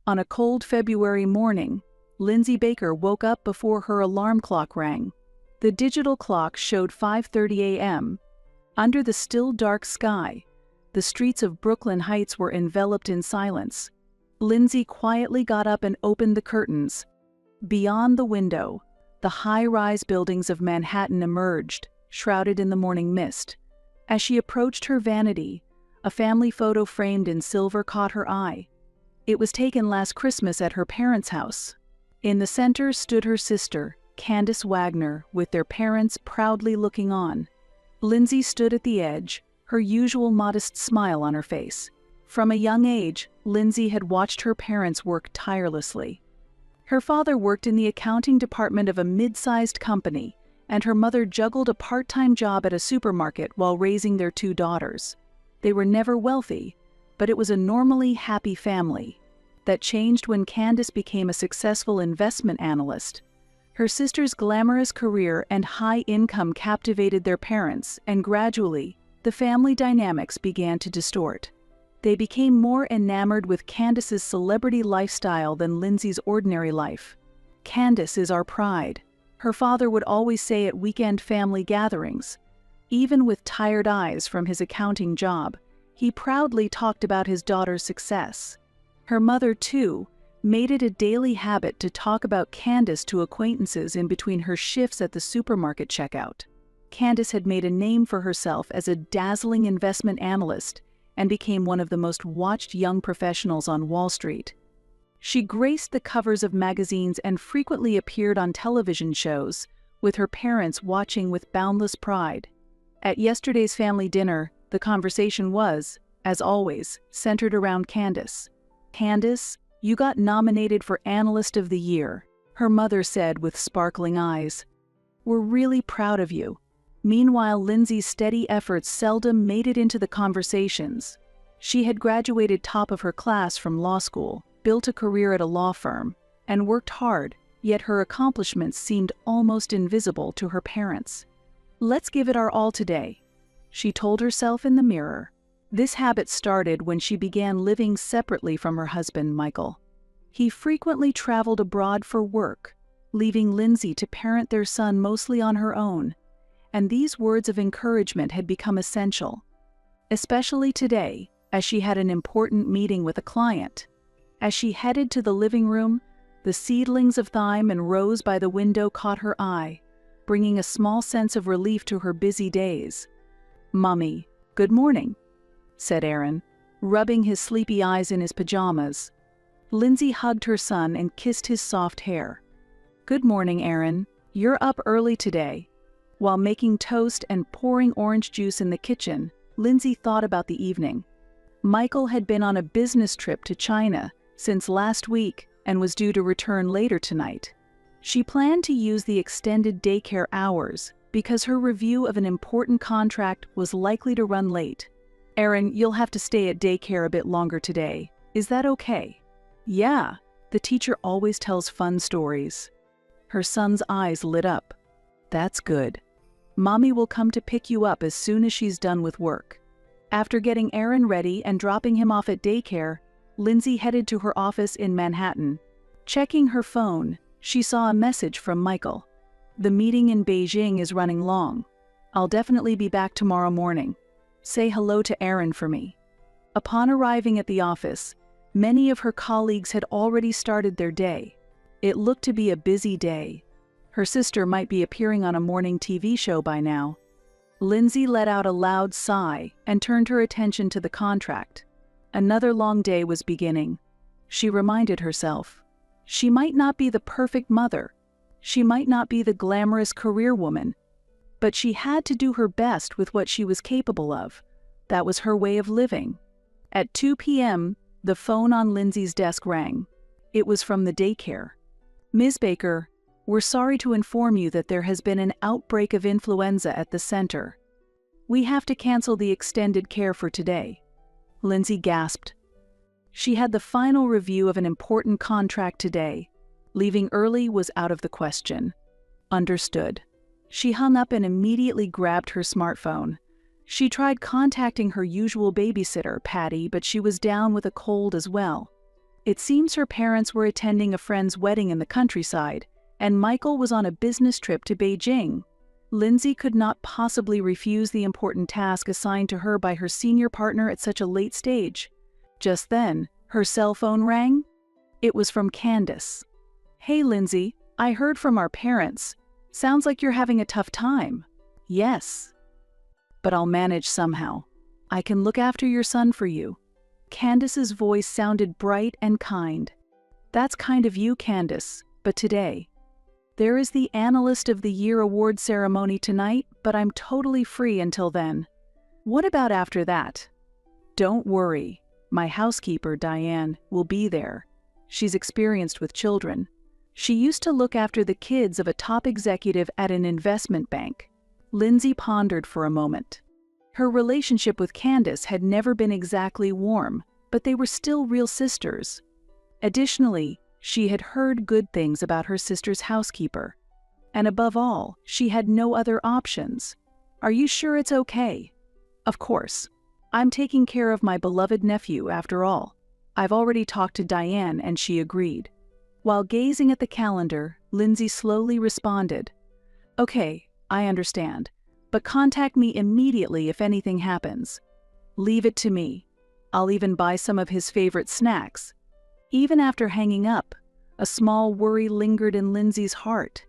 On a cold February morning, Lindsay Baker woke up before her alarm clock rang. The digital clock showed 5:30 a.m. Under the still dark sky, the streets of Brooklyn Heights were enveloped in silence. Lindsay quietly got up and opened the curtains. Beyond the window, the high-rise buildings of Manhattan emerged, shrouded in the morning mist. As she approached her vanity, a family photo framed in silver caught her eye. It was taken last Christmas at her parents' house. In the center stood her sister, Candace Wagner, with their parents proudly looking on. Lindsay stood at the edge, her usual modest smile on her face. From a young age, Lindsay had watched her parents work tirelessly. Her father worked in the accounting department of a mid-sized company, and her mother juggled a part-time job at a supermarket while raising their two daughters. They were never wealthy, but it was a normally happy family. That changed when Candace became a successful investment analyst. Her sister's glamorous career and high income captivated their parents, and gradually, the family dynamics began to distort. They became more enamored with Candace's celebrity lifestyle than Lindsay's ordinary life. "Candace is our pride," her father would always say at weekend family gatherings. Even with tired eyes from his accounting job, he proudly talked about his daughter's success. Her mother, too, made it a daily habit to talk about Candace to acquaintances in between her shifts at the supermarket checkout. Candace had made a name for herself as a dazzling investment analyst and became one of the most watched young professionals on Wall Street. She graced the covers of magazines and frequently appeared on television shows, with her parents watching with boundless pride. At yesterday's family dinner, the conversation was, as always, centered around Candace. "Candace, you got nominated for Analyst of the Year," her mother said with sparkling eyes. "We're really proud of you." Meanwhile, Lindsay's steady efforts seldom made it into the conversations. She had graduated top of her class from law school, built a career at a law firm, and worked hard, yet her accomplishments seemed almost invisible to her parents. "Let's give it our all today," she told herself in the mirror. This habit started when she began living separately from her husband, Michael. He frequently traveled abroad for work, leaving Lindsay to parent their son mostly on her own, and these words of encouragement had become essential, especially today, as she had an important meeting with a client. As she headed to the living room, the seedlings of thyme and rose by the window caught her eye, bringing a small sense of relief to her busy days. "Mommy, good morning," said Aaron, rubbing his sleepy eyes in his pajamas. Lindsay hugged her son and kissed his soft hair. "Good morning, Aaron. You're up early today." While making toast and pouring orange juice in the kitchen, Lindsay thought about the evening. Michael had been on a business trip to China since last week and was due to return later tonight. She planned to use the extended daycare hours because her review of an important contract was likely to run late. "Aaron, you'll have to stay at daycare a bit longer today. Is that okay?" "Yeah," the teacher always tells fun stories. Her son's eyes lit up. "That's good. Mommy will come to pick you up as soon as she's done with work." After getting Aaron ready and dropping him off at daycare, Lindsay headed to her office in Manhattan. Checking her phone, she saw a message from Michael. "The meeting in Beijing is running long. I'll definitely be back tomorrow morning. Say hello to Aaron for me." Upon arriving at the office, many of her colleagues had already started their day. It looked to be a busy day. Her sister might be appearing on a morning TV show by now. Lindsay let out a loud sigh and turned her attention to the contract. Another long day was beginning. She reminded herself, she might not be the perfect mother, she might not be the glamorous career woman, but she had to do her best with what she was capable of. That was her way of living. At 2 p.m., the phone on Lindsay's desk rang. It was from the daycare. "Ms. Baker, we're sorry to inform you that there has been an outbreak of influenza at the center. We have to cancel the extended care for today." Lindsay gasped. She had the final review of an important contract today. Leaving early was out of the question. Understood. She hung up and immediately grabbed her smartphone. She tried contacting her usual babysitter, Patty, but she was down with a cold as well. It seems her parents were attending a friend's wedding in the countryside, and Michael was on a business trip to Beijing. Lindsay could not possibly refuse the important task assigned to her by her senior partner at such a late stage. Just then, her cell phone rang. It was from Candace. "Hey Lindsay, I heard from our parents. Sounds like you're having a tough time." "Yes. But I'll manage somehow. I can look after your son for you." Candace's voice sounded bright and kind. "That's kind of you, Candace, but today. There is the Analyst of the Year award ceremony tonight, but I'm totally free until then. What about after that?" "Don't worry. My housekeeper, Diane, will be there. She's experienced with children. She used to look after the kids of a top executive at an investment bank." Lindsay pondered for a moment. Her relationship with Candace had never been exactly warm, but they were still real sisters. Additionally, she had heard good things about her sister's housekeeper. And above all, she had no other options. "Are you sure it's okay?" "Of course. I'm taking care of my beloved nephew, after all. I've already talked to Diane and she agreed." While gazing at the calendar, Lindsay slowly responded, "Okay, I understand. But contact me immediately if anything happens. Leave it to me. I'll even buy some of his favorite snacks." Even after hanging up, a small worry lingered in Lindsay's heart.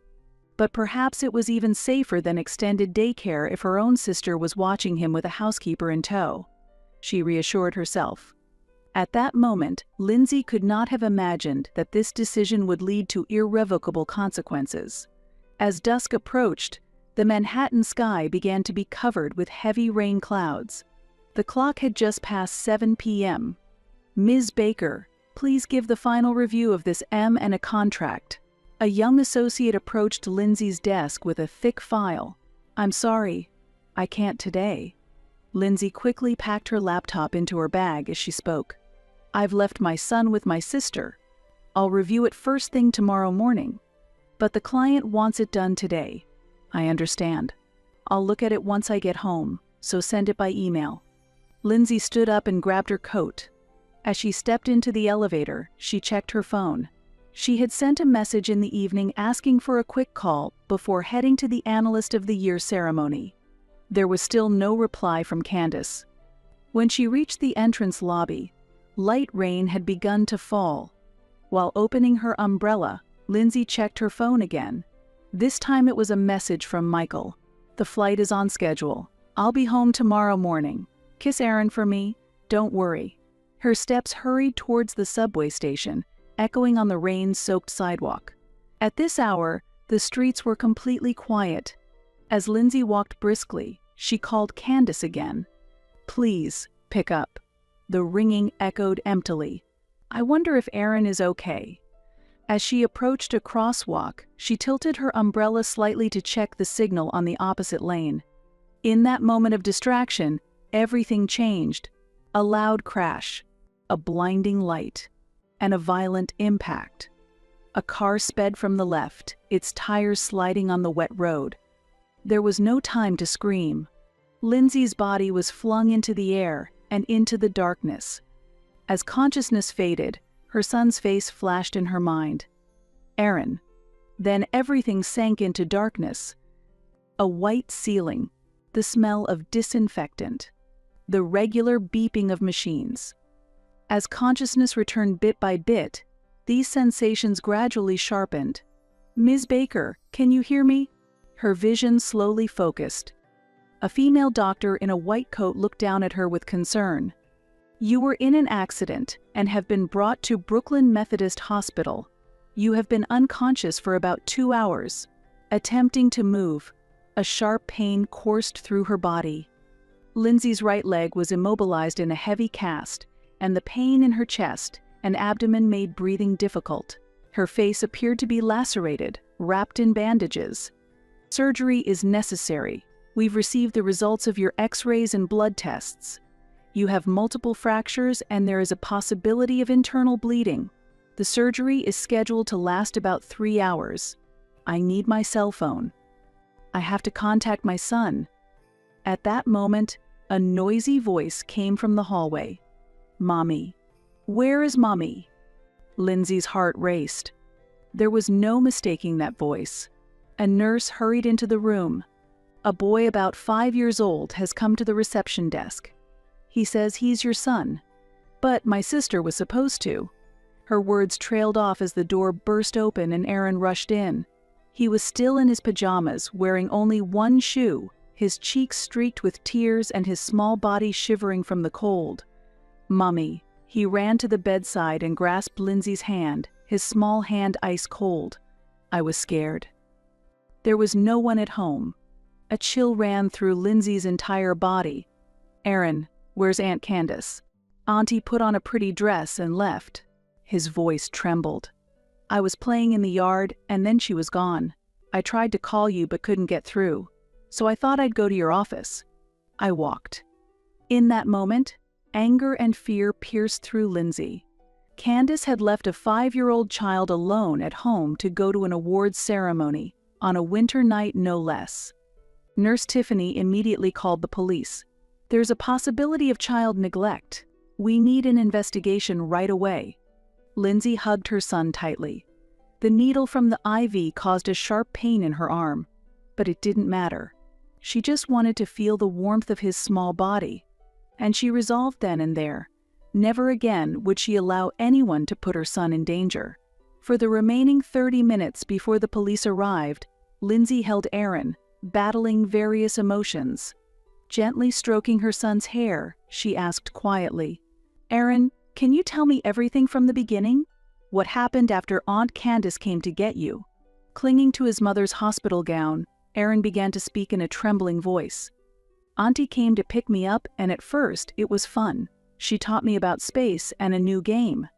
But perhaps it was even safer than extended daycare if her own sister was watching him with a housekeeper in tow. She reassured herself. At that moment, Lindsay could not have imagined that this decision would lead to irrevocable consequences. As dusk approached, the Manhattan sky began to be covered with heavy rain clouds. The clock had just passed 7 p.m. "Ms. Baker, please give the final review of this M and a contract." A young associate approached Lindsay's desk with a thick file. "I'm sorry, I can't today." Lindsay quickly packed her laptop into her bag as she spoke. "I've left my son with my sister. I'll review it first thing tomorrow morning. But the client wants it done today." "I understand. I'll look at it once I get home, so send it by email." Lindsay stood up and grabbed her coat. As she stepped into the elevator, she checked her phone. She had sent a message in the evening asking for a quick call before heading to the Analyst of the Year ceremony. There was still no reply from Candace. When she reached the entrance lobby, light rain had begun to fall. While opening her umbrella, Lindsay checked her phone again. This time it was a message from Michael. "The flight is on schedule. I'll be home tomorrow morning. Kiss Aaron for me. Don't worry." Her steps hurried towards the subway station, echoing on the rain-soaked sidewalk. At this hour, the streets were completely quiet. As Lindsay walked briskly, she called Candace again. "Please, pick up." The ringing echoed emptily. "I wonder if Aaron is okay." As she approached a crosswalk, she tilted her umbrella slightly to check the signal on the opposite lane. In that moment of distraction, everything changed. A loud crash, a blinding light, and a violent impact. A car sped from the left, its tires sliding on the wet road. There was no time to scream. Lindsay's body was flung into the air and into the darkness. As consciousness faded, her son's face flashed in her mind. Aaron. Then everything sank into darkness. A white ceiling, the smell of disinfectant, the regular beeping of machines. As consciousness returned bit by bit, these sensations gradually sharpened. "Ms. Baker, can you hear me?" Her vision slowly focused. A female doctor in a white coat looked down at her with concern. "You were in an accident and have been brought to Brooklyn Methodist Hospital. You have been unconscious for about 2 hours. Attempting to move, a sharp pain coursed through her body. Lindsay's right leg was immobilized in a heavy cast, and the pain in her chest and abdomen made breathing difficult. Her face appeared to be lacerated, wrapped in bandages. "Surgery is necessary. We've received the results of your X-rays and blood tests. You have multiple fractures and there is a possibility of internal bleeding. The surgery is scheduled to last about 3 hours. I need my cell phone. I have to contact my son." At that moment, a noisy voice came from the hallway. "Mommy. Where is Mommy?" Lindsay's heart raced. There was no mistaking that voice. A nurse hurried into the room. "A boy about 5 years old has come to the reception desk. He says he's your son." "But my sister was supposed to." Her words trailed off as the door burst open and Aaron rushed in. He was still in his pajamas, wearing only one shoe, his cheeks streaked with tears and his small body shivering from the cold. "Mummy." He ran to the bedside and grasped Lindsay's hand, his small hand ice cold. "I was scared." There was no one at home. A chill ran through Lindsay's entire body. "Aaron, where's Aunt Candace?" "Auntie put on a pretty dress and left." His voice trembled. "I was playing in the yard, and then she was gone. I tried to call you but couldn't get through, so I thought I'd go to your office." I walked. In that moment, anger and fear pierced through Lindsay. Candace had left a 5-year-old child alone at home to go to an awards ceremony, on a winter night no less. Nurse Tiffany immediately called the police. "There's a possibility of child neglect. We need an investigation right away." Lindsay hugged her son tightly. The needle from the IV caused a sharp pain in her arm, but it didn't matter. She just wanted to feel the warmth of his small body. And she resolved then and there, never again would she allow anyone to put her son in danger. For the remaining 30 minutes before the police arrived, Lindsay held Aaron, battling various emotions. Gently stroking her son's hair, she asked quietly, "Aaron, can you tell me everything from the beginning? What happened after Aunt Candace came to get you?" Clinging to his mother's hospital gown, Aaron began to speak in a trembling voice. "Auntie came to pick me up, and at first it was fun. She taught me about space and a new game.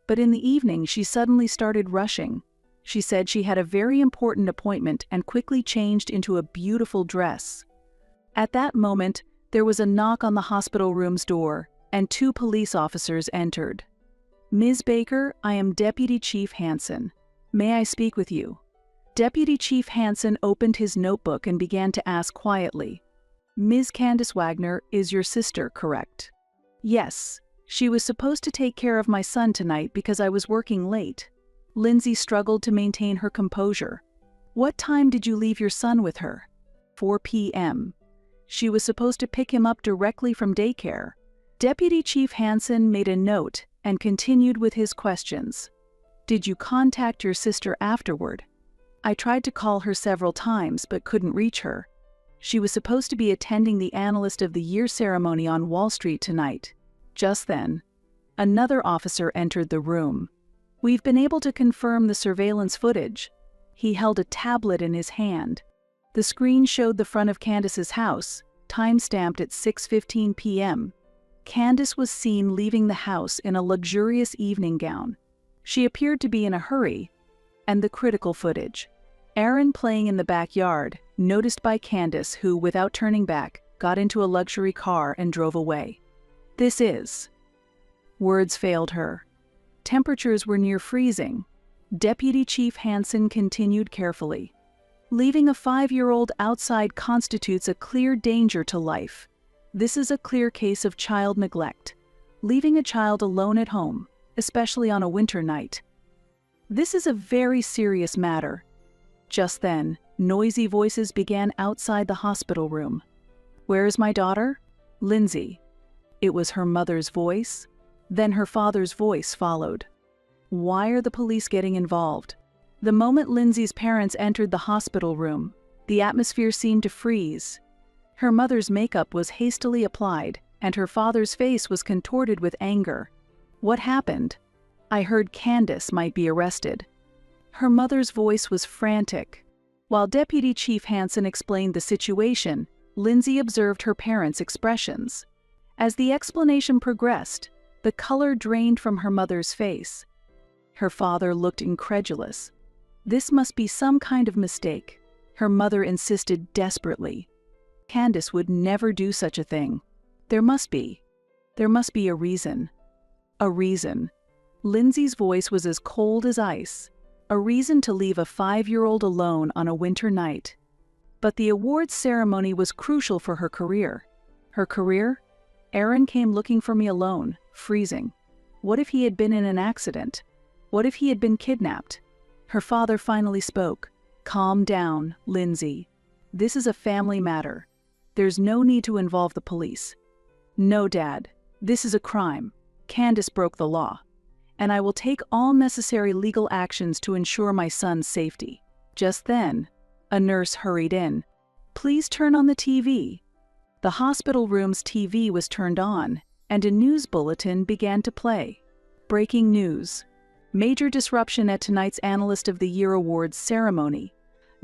But in the evening she suddenly started rushing. She said she had a very important appointment and quickly changed into a beautiful dress." At that moment, there was a knock on the hospital room's door, and 2 police officers entered. "Ms. Baker, I am Deputy Chief Hansen. May I speak with you?" Deputy Chief Hansen opened his notebook and began to ask quietly, "Ms. Candace Wagner is your sister, correct?" "Yes. She was supposed to take care of my son tonight because I was working late." Lindsay struggled to maintain her composure. "What time did you leave your son with her?" 4 p.m. She was supposed to pick him up directly from daycare. Deputy Chief Hansen made a note and continued with his questions. "Did you contact your sister afterward?" "I tried to call her several times but couldn't reach her. She was supposed to be attending the Analyst of the Year ceremony on Wall Street tonight." Just then, another officer entered the room. "We've been able to confirm the surveillance footage." He held a tablet in his hand. The screen showed the front of Candace's house, time-stamped at 6:15 p.m. Candace was seen leaving the house in a luxurious evening gown. She appeared to be in a hurry. And the critical footage. Aaron playing in the backyard, noticed by Candace, who, without turning back, got into a luxury car and drove away. This is... Words failed her. Temperatures were near freezing. Deputy Chief Hansen continued carefully. "Leaving a 5-year-old outside constitutes a clear danger to life. This is a clear case of child neglect. Leaving a child alone at home, especially on a winter night. This is a very serious matter." Just then, noisy voices began outside the hospital room. "Where is my daughter?" "Lindsay." It was her mother's voice. Then her father's voice followed. Why are the police getting involved? The moment Lindsay's parents entered the hospital room, the atmosphere seemed to freeze. Her mother's makeup was hastily applied, and her father's face was contorted with anger. What happened? "I heard Candace might be arrested." Her mother's voice was frantic. While Deputy Chief Hansen explained the situation, Lindsay observed her parents' expressions. As the explanation progressed, the color drained from her mother's face. Her father looked incredulous. This must be some kind of mistake. Her mother insisted desperately. Candace would never do such a thing. There must be a reason. A reason. Lindsay's voice was as cold as ice. A reason to leave a 5-year-old alone on a winter night. But the awards ceremony was crucial for her career. Her career? Aaron came looking for me alone, freezing. What if he had been in an accident? What if he had been kidnapped? Her father finally spoke. "Calm down, Lindsay. This is a family matter. There's no need to involve the police." "No, Dad. This is a crime. Candace broke the law. And I will take all necessary legal actions to ensure my son's safety." Just then, a nurse hurried in. "Please turn on the TV." The hospital room's TV was turned on, and a news bulletin began to play. Breaking news. Major disruption at tonight's Analyst of the Year Awards ceremony.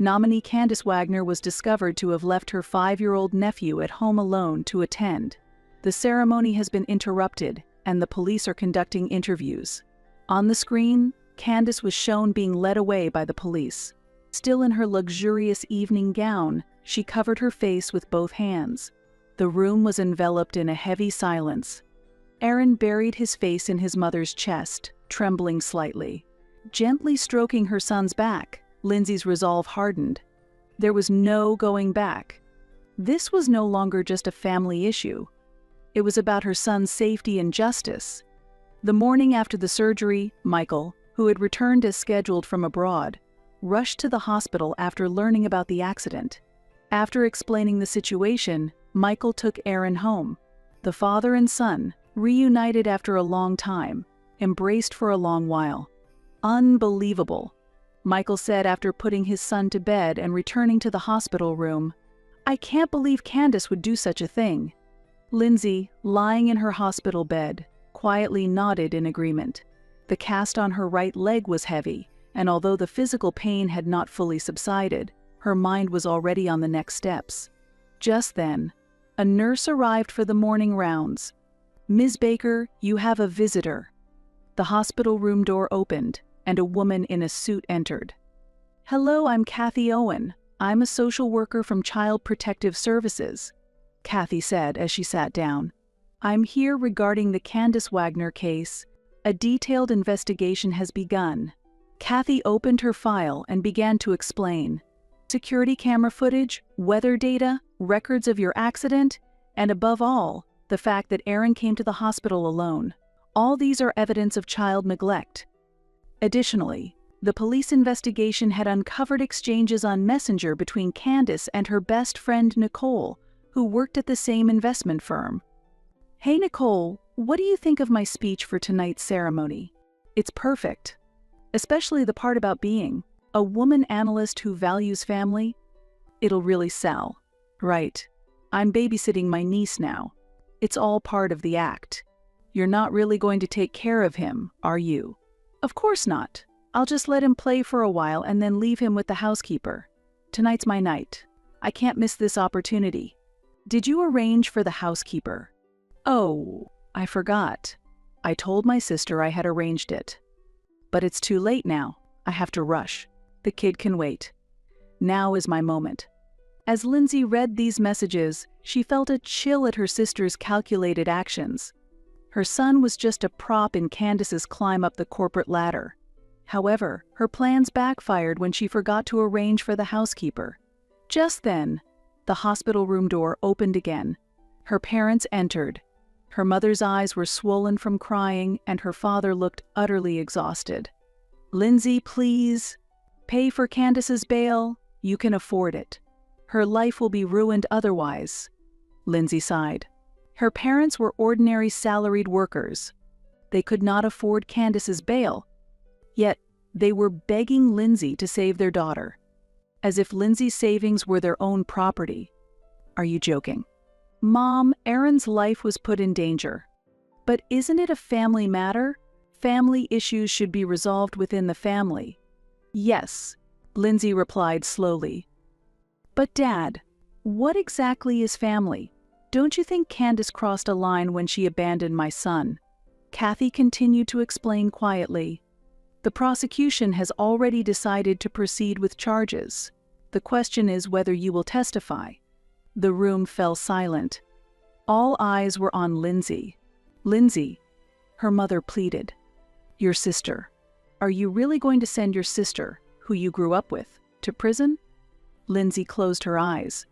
Nominee Candace Wagner was discovered to have left her 5-year-old nephew at home alone to attend. The ceremony has been interrupted, and the police are conducting interviews. On the screen, Candace was shown being led away by the police. Still in her luxurious evening gown, she covered her face with both hands. The room was enveloped in a heavy silence. Aaron buried his face in his mother's chest, trembling slightly. Gently stroking her son's back, Lindsay's resolve hardened. There was no going back. This was no longer just a family issue. It was about her son's safety and justice. The morning after the surgery, Michael, who had returned as scheduled from abroad, rushed to the hospital after learning about the accident. After explaining the situation, Michael took Aaron home. The father and son, reunited after a long time, embraced for a long while. "Unbelievable," Michael said after putting his son to bed and returning to the hospital room. "I can't believe Candace would do such a thing." Lindsay, lying in her hospital bed, quietly nodded in agreement. The cast on her right leg was heavy, and although the physical pain had not fully subsided, her mind was already on the next steps. Just then, a nurse arrived for the morning rounds. "Ms. Baker, you have a visitor." The hospital room door opened, and a woman in a suit entered. "Hello, I'm Kathy Owen. I'm a social worker from Child Protective Services," Kathy said as she sat down. "I'm here regarding the Candace Wagner case. A detailed investigation has begun." Kathy opened her file and began to explain. "Security camera footage, weather data, records of your accident, and above all, the fact that Aaron came to the hospital alone. All these are evidence of child neglect." Additionally, the police investigation had uncovered exchanges on Messenger between Candace and her best friend Nicole, who worked at the same investment firm. "Hey Nicole, what do you think of my speech for tonight's ceremony? It's perfect. Especially the part about being a woman analyst who values family. It'll really sell." "Right. I'm babysitting my niece now. It's all part of the act. You're not really going to take care of him, are you?" "Of course not. I'll just let him play for a while and then leave him with the housekeeper. Tonight's my night. I can't miss this opportunity." "Did you arrange for the housekeeper?" "Oh, I forgot. I told my sister I had arranged it. But it's too late now. I have to rush. The kid can wait. Now is my moment." As Lindsay read these messages, she felt a chill at her sister's calculated actions. Her son was just a prop in Candace's climb up the corporate ladder. However, her plans backfired when she forgot to arrange for the housekeeper. Just then, the hospital room door opened again. Her parents entered. Her mother's eyes were swollen from crying, and her father looked utterly exhausted. "Lindsay, please. Pay for Candace's bail. You can afford it. Her life will be ruined otherwise," Lindsay sighed. Her parents were ordinary salaried workers. They could not afford Candace's bail, yet they were begging Lindsay to save their daughter, as if Lindsay's savings were their own property. "Are you joking?" "Mom, Aaron's life was put in danger." "But isn't it a family matter? Family issues should be resolved within the family." "Yes," Lindsay replied slowly. "But Dad, what exactly is family? Don't you think Candace crossed a line when she abandoned my son?" Kathy continued to explain quietly. "The prosecution has already decided to proceed with charges. The question is whether you will testify." The room fell silent. All eyes were on Lindsay. "Lindsay," her mother pleaded. "Your sister. Are you really going to send your sister, who you grew up with, to prison?" Lindsay closed her eyes.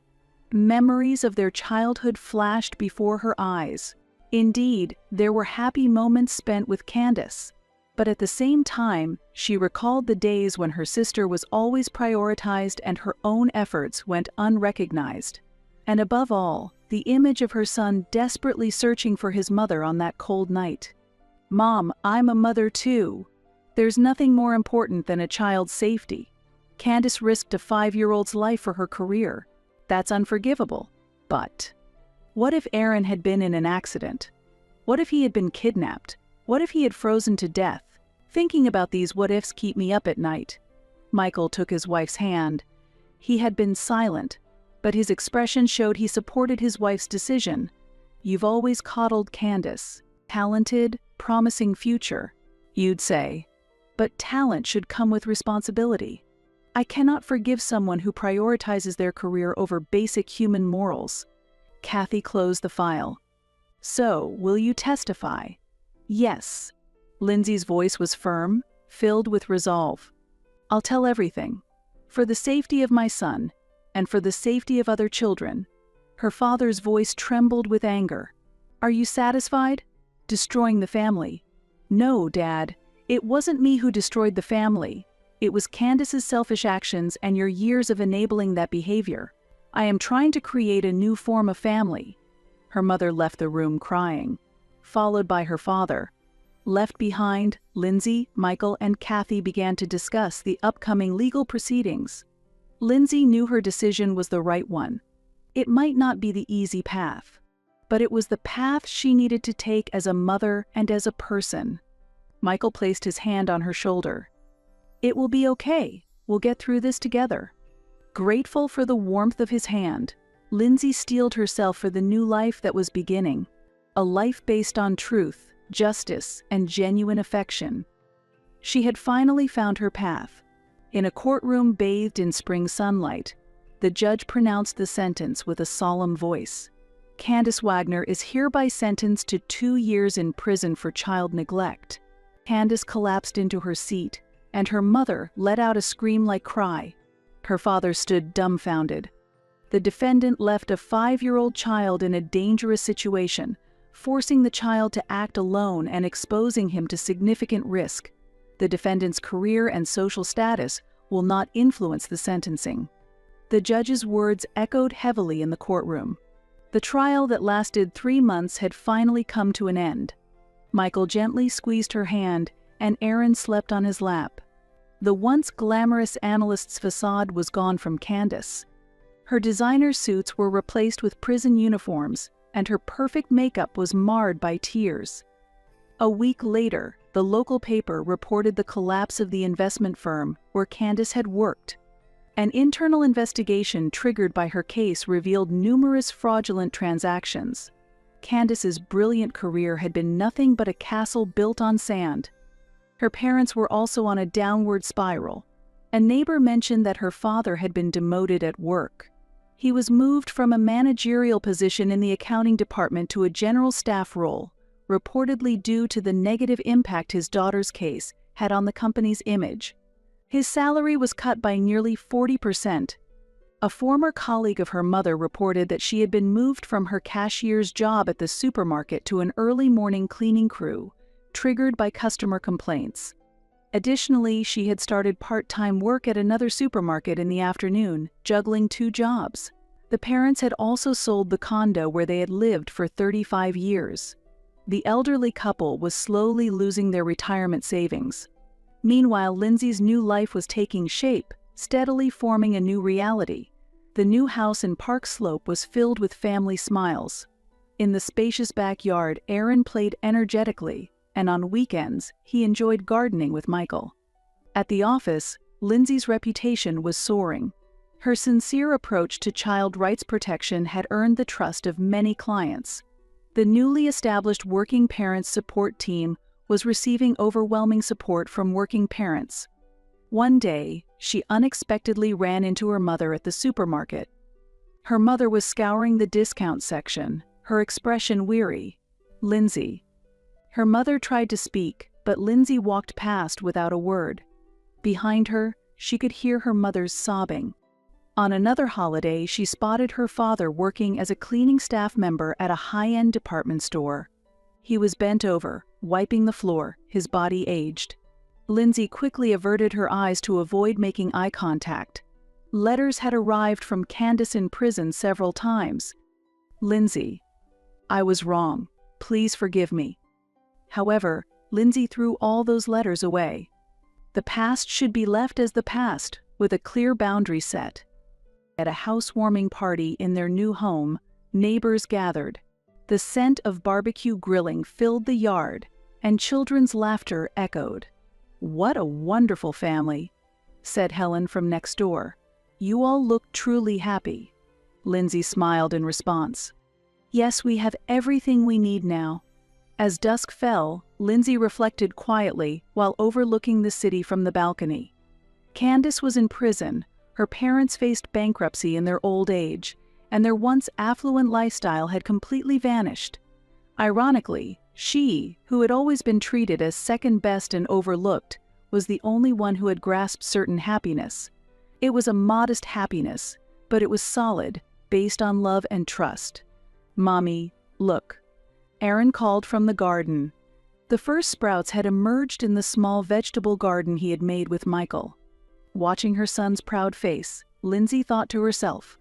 Memories of their childhood flashed before her eyes. Indeed, there were happy moments spent with Candace. But at the same time, she recalled the days when her sister was always prioritized and her own efforts went unrecognized. And above all, the image of her son desperately searching for his mother on that cold night. "Mom, I'm a mother too. There's nothing more important than a child's safety." Candace risked a 5-year-old's life for her career. That's unforgivable. But what if Aaron had been in an accident? What if he had been kidnapped? What if he had frozen to death? Thinking about these what-ifs keep me up at night. Michael took his wife's hand. He had been silent, but his expression showed he supported his wife's decision. "You've always coddled Candace. Talented, promising future, you'd say. But talent should come with responsibility. I cannot forgive someone who prioritizes their career over basic human morals." Kathy closed the file. "So, will you testify?" "Yes." Lindsay's voice was firm, filled with resolve. "I'll tell everything. For the safety of my son, and for the safety of other children." Her father's voice trembled with anger. "Are you satisfied? Destroying the family?" "No, Dad. It wasn't me who destroyed the family. It was Candace's selfish actions and your years of enabling that behavior. I am trying to create a new form of family." Her mother left the room crying, followed by her father. Left behind, Lindsay, Michael, and Kathy began to discuss the upcoming legal proceedings. Lindsay knew her decision was the right one. It might not be the easy path, but it was the path she needed to take as a mother and as a person. Michael placed his hand on her shoulder. "It will be okay. We'll get through this together." Grateful for the warmth of his hand, Lindsay steeled herself for the new life that was beginning. A life based on truth, justice, and genuine affection. She had finally found her path. In a courtroom bathed in spring sunlight, the judge pronounced the sentence with a solemn voice. "Candace Wagner is hereby sentenced to 2 years in prison for child neglect." Candace collapsed into her seat, and her mother let out a scream-like cry. Her father stood dumbfounded. The defendant left a 5-year-old child in a dangerous situation, forcing the child to act alone and exposing him to significant risk. The defendant's career and social status will not influence the sentencing. The judge's words echoed heavily in the courtroom. The trial that lasted 3 months had finally come to an end. Michael gently squeezed her hand, and Aaron slept on his lap. The once glamorous analyst's facade was gone from Candace. Her designer suits were replaced with prison uniforms, and her perfect makeup was marred by tears. A week later, the local paper reported the collapse of the investment firm where Candace had worked. An internal investigation triggered by her case revealed numerous fraudulent transactions. Candace's brilliant career had been nothing but a castle built on sand. Her parents were also on a downward spiral. A neighbor mentioned that her father had been demoted at work. He was moved from a managerial position in the accounting department to a general staff role, reportedly due to the negative impact his daughter's case had on the company's image. His salary was cut by nearly 40%. A former colleague of her mother reported that she had been moved from her cashier's job at the supermarket to an early morning cleaning crew, triggered by customer complaints. Additionally, she had started part-time work at another supermarket in the afternoon, juggling 2 jobs. The parents had also sold the condo where they had lived for 35 years. The elderly couple was slowly losing their retirement savings. Meanwhile, Lindsay's new life was taking shape, steadily forming a new reality. The new house in Park Slope was filled with family smiles. In the spacious backyard, Aaron played energetically, and on weekends, he enjoyed gardening with Michael. At the office, Lindsay's reputation was soaring. Her sincere approach to child rights protection had earned the trust of many clients. The newly established Working Parents Support Team was receiving overwhelming support from working parents. One day, she unexpectedly ran into her mother at the supermarket. Her mother was scouring the discount section, her expression weary. "Lindsay." Her mother tried to speak, but Lindsay walked past without a word. Behind her, she could hear her mother's sobbing. On another holiday, she spotted her father working as a cleaning staff member at a high-end department store. He was bent over, wiping the floor, his body aged. Lindsay quickly averted her eyes to avoid making eye contact. Letters had arrived from Candace in prison several times. "Lindsay, I was wrong. Please forgive me." However, Lindsay threw all those letters away. The past should be left as the past, with a clear boundary set. At a housewarming party in their new home, neighbors gathered. The scent of barbecue grilling filled the yard, and children's laughter echoed. "What a wonderful family," said Helen from next door. "You all look truly happy." Lindsay smiled in response. "Yes, we have everything we need now." As dusk fell, Lindsay reflected quietly while overlooking the city from the balcony. Candace was in prison, her parents faced bankruptcy in their old age, and their once affluent lifestyle had completely vanished. Ironically, she, who had always been treated as second best and overlooked, was the only one who had grasped certain happiness. It was a modest happiness, but it was solid, based on love and trust. "Mommy, look." Aaron called from the garden. The first sprouts had emerged in the small vegetable garden he had made with Michael. Watching her son's proud face, Lindsay thought to herself,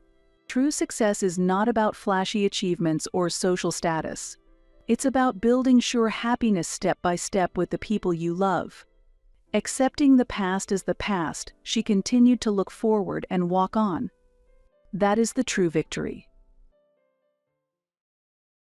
true success is not about flashy achievements or social status. It's about building sure happiness step by step with the people you love. Accepting the past as the past, she continued to look forward and walk on. That is the true victory.